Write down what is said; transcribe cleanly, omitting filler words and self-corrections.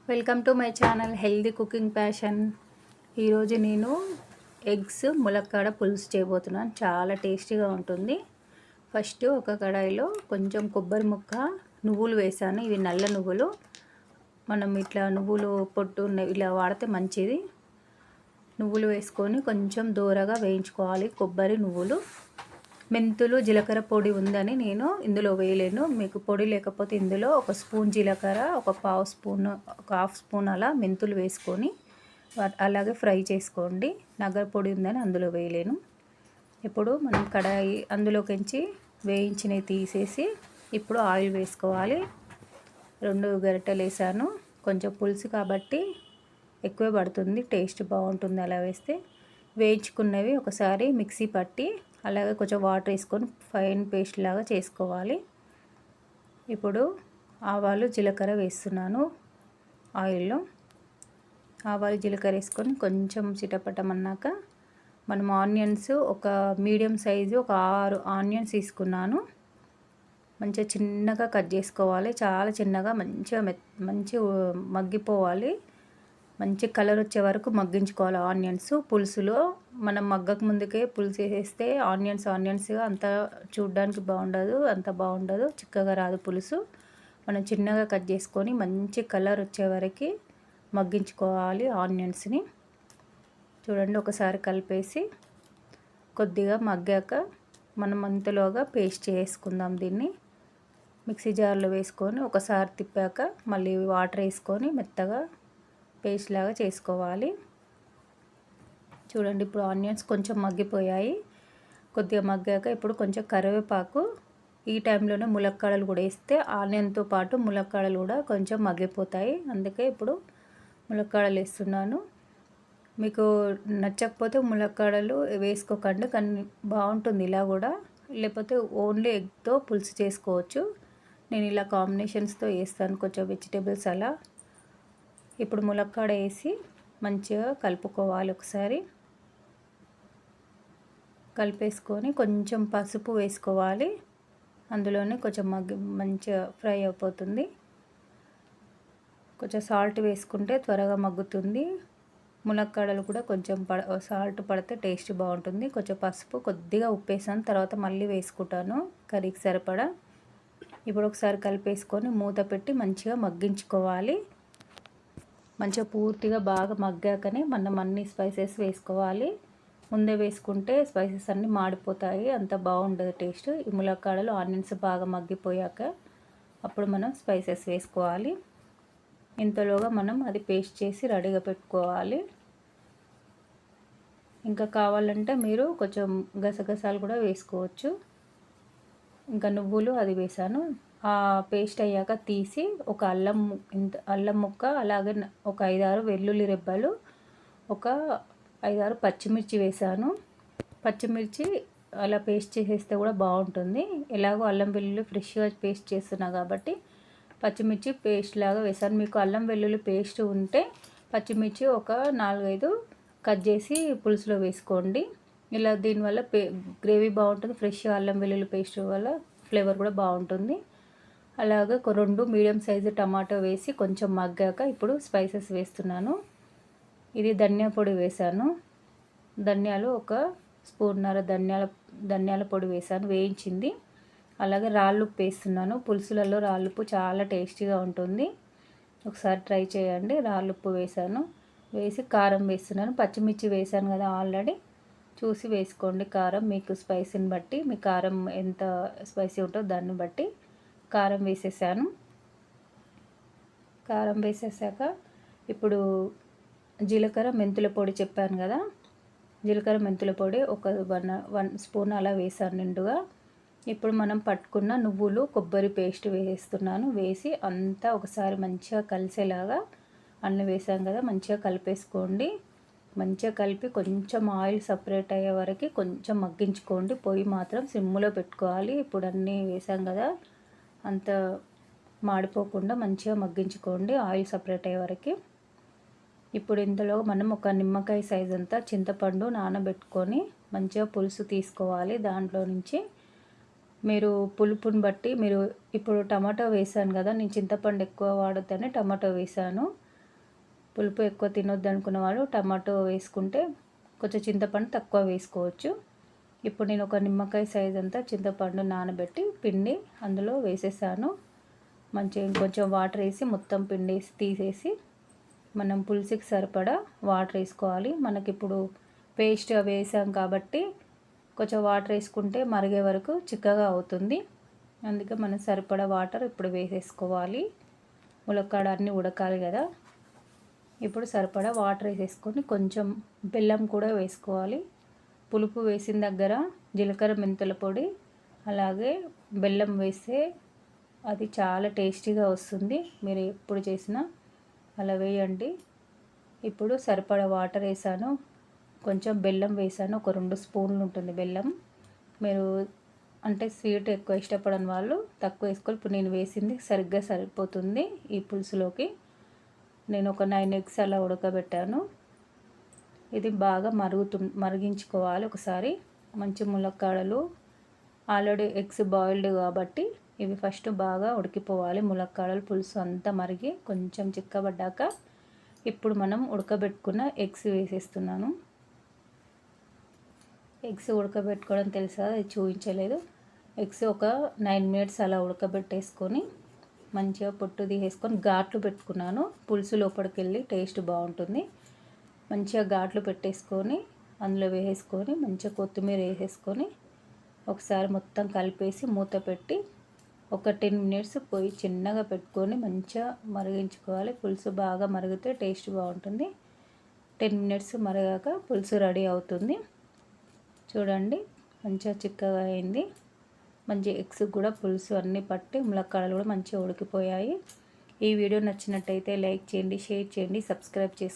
Welcome to my channel healthy cooking passion. ఈరోజు నేను eggs ములక్కాడ పులుసు చేయబోతున్నాను. చాలా టేస్టీగా ఉంటుంది. ఫస్ట్ ఒక కడాయిలో కొంచెం కొబ్బరి ముక్క, నువ్వులు వేసాను. ఇవి నల్ల నువ్వులు. మనం ఇట్లా నువ్వులు పొట్టు ఇలా వాడితే మంచిది. నువ్వులు వేసుకొని కొంచెం దూరగా వేయించుకోవాలి. కొబ్బరి, నువ్వులు, మెంతులు, జీలకర్ర పొడి ఉందని నేను ఇందులో వేయలేను. మీకు పొడి లేకపోతే ఇందులో ఒక స్పూన్ జీలకర్ర, ఒక పావు స్పూన్, ఒక హాఫ్ స్పూన్ అలా మెంతులు వేసుకొని అలాగే ఫ్రై చేసుకోండి. నగర పొడి ఉందని అందులో వేయలేను. ఇప్పుడు మనం కడాయి అందులోకించి వేయించినవి తీసేసి ఇప్పుడు ఆయిల్ వేసుకోవాలి. 2 గరిటెలు వేసాను. కొంచెం పులుసు కాబట్టి ఎక్కువ పడుతుంది, టేస్ట్ బాగుంటుంది అలా వేస్తే. వేయించుకున్నవి ఒకసారి మిక్సీ పట్టి అలాగే కొంచెం వాటర్ వేసుకొని ఫైన్ పేస్ట్ లాగా చేసుకోవాలి. ఇప్పుడు ఆవాలు, జీలకర్ర వేస్తున్నాను ఆయిల్లో. ఆవాలు, జీలకర్ర వేసుకొని కొంచెం చిటపటమన్నాక మనం ఆనియన్స్ ఒక మీడియం సైజు ఒక 6 ఆనియన్స్ తీసుకున్నాను. మంచిగా చిన్నగా కట్ చేసుకోవాలి. చాలా చిన్నగా మంచిగా మగ్గిపోవాలి. మంచి కలర్ వచ్చే వరకు మగ్గించుకోవాలి ఆనియన్స్. పులుసులో మనం మగ్గక ముందుకే పులుసు వేసేస్తే ఆనియన్స్గా అంత చూడడానికి బాగుండదు, అంత బాగుండదు, చిక్కగా రాదు పులుసు. మనం చిన్నగా కట్ చేసుకొని మంచి కలర్ వచ్చే వరకు మగ్గించుకోవాలి ఆనియన్స్ని. చూడండి, ఒకసారి కలిపేసి కొద్దిగా మగ్గాక మనం అంతలోగా పేస్ట్ చేసుకుందాం. దీన్ని మిక్సీ జార్లో వేసుకొని ఒకసారి తిప్పాక మళ్ళీ వాటర్ వేసుకొని మెత్తగా పేస్ట్ లాగా చేసుకోవాలి. చూడండి, ఇప్పుడు ఆనియన్స్ కొంచెం మగ్గిపోయాయి. కొద్దిగా మగ్గాక ఇప్పుడు కొంచెం కరివేపాకు, ఈ టైంలోనే ములక్కాడలు కూడా వేస్తే ఆనియన్తో పాటు ములక్కాడలు కూడా కొంచెం మగ్గిపోతాయి. అందుకే ఇప్పుడు ములక్కాడలు వేస్తున్నాను. మీకు నచ్చకపోతే ములక్కాడలు వేసుకోకండి, కానీ బాగుంటుంది ఇలా కూడా. లేకపోతే ఓన్లీ ఎగ్తో పులుసు చేసుకోవచ్చు. నేను ఇలా కాంబినేషన్స్తో వేస్తాను, కొంచెం వెజిటేబుల్స్ అలా. ఇప్పుడు ములక్కాడ వేసి మంచిగా కలుపుకోవాలి. ఒకసారి కలిపేసుకొని కొంచెం పసుపు వేసుకోవాలి. అందులోనే కొంచెం మంచిగా ఫ్రై అయిపోతుంది. కొంచెం సాల్ట్ వేసుకుంటే త్వరగా మగ్గుతుంది. ములక్కాడలు కూడా కొంచెం సాల్ట్ పడితే టేస్ట్ బాగుంటుంది. కొంచెం పసుపు, కొద్దిగా ఉప్పు వేసాను, తర్వాత మళ్ళీ వేసుకుంటాను కర్రీకి సరిపడా. ఇప్పుడు ఒకసారి కలిపేసుకొని మూత పెట్టి మంచిగా మగ్గించుకోవాలి. మంచిగా పూర్తిగా బాగా మగ్గాకనే మనం అన్ని స్పైసెస్ వేసుకోవాలి. ముందే వేసుకుంటే స్పైసెస్ అన్నీ మాడిపోతాయి, అంత బాగుండదు టేస్ట్. ఈ ములక్కాడలు ఆనియన్స్ బాగా మగ్గిపోయాక అప్పుడు మనం స్పైసెస్ వేసుకోవాలి. ఇంతలోగా మనం అది పేస్ట్ చేసి రెడీగా పెట్టుకోవాలి. ఇంకా కావాలంటే మీరు కొంచెం గసగసాలు కూడా వేసుకోవచ్చు. ఇంకా నువ్వులు అది వేసాను. ఆ పేస్ట్ అయ్యాక తీసి ఒక అల్లం ముక్క, అలాగే ఒక 5-6 వెల్లుల్లి రెబ్బలు, ఒక 5-6 పచ్చిమిర్చి వేసాను. పచ్చిమిర్చి అలా పేస్ట్ చేసేస్తే కూడా బాగుంటుంది. ఎలాగో అల్లం వెల్లుల్లి ఫ్రెష్గా పేస్ట్ చేస్తున్నా కాబట్టి పచ్చిమిర్చి పేస్ట్ లాగా వేసాను. మీకు అల్లం వెల్లుల్లి పేస్ట్ ఉంటే పచ్చిమిర్చి ఒక 4-5 కట్ చేసి పులుసులో వేసుకోండి. ఇలా దీనివల్ల గ్రేవీ బాగుంటుంది. ఫ్రెష్గా అల్లం వెల్లుల్లి పేస్ట్ వల్ల ఫ్లేవర్ కూడా బాగుంటుంది. అలాగే 2 మీడియం సైజు టమాటో వేసి కొంచెం మగ్గాక ఇప్పుడు స్పైసెస్ వేస్తున్నాను. ఇది ధనియా పొడి వేసాను. ధనియాలు ఒక స్పూన్నర ధనియాల పొడి వేసాను, వేయించింది. అలాగే రాళ్ళుప్పు వేస్తున్నాను. పులుసులలో రాళ్ళుప్పు చాలా టేస్టీగా ఉంటుంది, ఒకసారి ట్రై చేయండి. రాళ్ళుప్పు వేసాను. వేసి కారం వేస్తున్నాను. పచ్చిమిర్చి వేసాను కదా ఆల్రెడీ, చూసి వేసుకోండి కారం. మీకు స్పైసీని బట్టి, మీ కారం ఎంత స్పైసీ ఉంటుందో దాన్ని బట్టి కారం వేసేసాను. కారం వేసేసాక ఇప్పుడు జీలకర్ర మెంతుల పొడి చెప్పాను కదా, జీలకర్ర మెంతుల పొడి ఒక 1 స్పూన్ అలా వేసాను నిండుగా. ఇప్పుడు మనం పట్టుకున్న నువ్వులు, కొబ్బరి పేస్ట్ వేస్తున్నాను. వేసి అంతా ఒకసారి మంచిగా కలిసేలాగా అన్నీ వేసాం కదా, మంచిగా కలిపేసుకోండి. మంచిగా కలిపి కొంచెం ఆయిల్ సపరేట్ అయ్యే వరకు కొంచెం మగ్గించుకోండి. పొయ్యి మాత్రం సిమ్లో పెట్టుకోవాలి. ఇప్పుడు అన్నీ వేసాం కదా, అంత మాడిపోకుండా మంచిగా మగ్గించుకోండి ఆయిల్ సపరేట్ అయ్యే వరకు. ఇప్పుడు ఇందులో మనం ఒక నిమ్మకాయ సైజ్ అంతా చింతపండు నానబెట్టుకొని మంచిగా పులుసు తీసుకోవాలి. దాంట్లో నుంచి మీరు పులుపుని బట్టి, మీరు ఇప్పుడు టమాటో వేసాను కదా, నేను చింతపండు ఎక్కువ వాడొద్దని టమాటో వేసాను. పులుపు ఎక్కువ తినొద్దు అనుకున్న వాళ్ళు టమాటో వేసుకుంటే కొంచెం చింతపండు తక్కువ వేసుకోవచ్చు. ఇప్పుడు నేను ఒక నిమ్మకాయ సైజ్ అంతా చింతపండు నానబెట్టి పిండి అందులో వేసేసాను. మంచిగా ఇంకొంచెం వాటర్ వేసి మొత్తం పిండి తీసేసి మనం పులుసుకి సరిపడా వాటర్ వేసుకోవాలి. మనకిప్పుడు పేస్ట్ వేసాం కాబట్టి కొంచెం వాటర్ వేసుకుంటే మరిగే వరకు చిక్కగా అవుతుంది. అందుకే మనం సరిపడా వాటర్ ఇప్పుడు వేసేసుకోవాలి. ములక్కాడ అన్నీ ఉడకాలి కదా. ఇప్పుడు సరిపడా వాటర్ వేసేసుకొని కొంచెం బెల్లం కూడా వేసుకోవాలి. పులుపు వేసిన దగ్గర జీలకర్ర మెంతుల పొడి అలాగే బెల్లం వేస్తే అది చాలా టేస్టీగా వస్తుంది. మీరు ఎప్పుడు చేసినా అలా వేయండి. ఇప్పుడు సరిపడా వాటర్ వేసాను, కొంచెం బెల్లం వేసాను, ఒక 2 స్పూన్లు ఉంటుంది బెల్లం. మీరు అంటే స్వీట్ ఎక్కువ ఇష్టపడని వాళ్ళు తక్కువ వేసుకోవాలి. ఇప్పుడు నేను వేసింది సరిగ్గా సరిపోతుంది. ఈ పులుసులోకి నేను ఒక 9 ఎగ్స్ అలా ఉడకబెట్టాను. ఇది బాగా మరిగించుకోవాలి ఒకసారి. మంచి ములక్కాడలు ఆల్రెడీ ఎగ్స్ బాయిల్డ్ కాబట్టి ఇవి ఫస్ట్ బాగా ఉడికిపోవాలి. ములక్కాడలు పులుసు అంతా మరిగి కొంచెం చిక్కబడ్డాక ఇప్పుడు మనం ఉడకబెట్టుకున్న ఎగ్స్ వేసేస్తున్నాను. ఎగ్స్ ఉడకబెట్టుకోవడం తెలుసా, అది చూపించలేదు. ఎగ్స్ ఒక 9 మినిట్స్ అలా ఉడకబెట్టేసుకొని మంచిగా పొట్టు తీసేసుకొని ఘాట్లు పెట్టుకున్నాను. పులుసు లోపలికి వెళ్ళి టేస్ట్ బాగుంటుంది. మంచిగా ఘాట్లు పెట్టేసుకొని అందులో వేసేసుకొని మంచిగా కొత్తిమీర వేసేసుకొని ఒకసారి మొత్తం కలిపేసి మూత పెట్టి ఒక 10 మినిట్స్ పొయ్యి చిన్నగా పెట్టుకొని మంచిగా మరిగించుకోవాలి. పులుసు బాగా మరిగితే టేస్ట్ బాగుంటుంది. 10 మినిట్స్ మరిగాక పులుసు రెడీ అవుతుంది. చూడండి మంచిగా చిక్కగా అయింది. మంచి ఎగ్స్ కూడా పులుసు అన్నీ పట్టి ములక్కాడలు కూడా మంచిగా ఉడికిపోయాయి. ఈ వీడియో నచ్చినట్టయితే లైక్ చేయండి, షేర్ చేయండి, సబ్స్క్రైబ్ చేసుకోండి.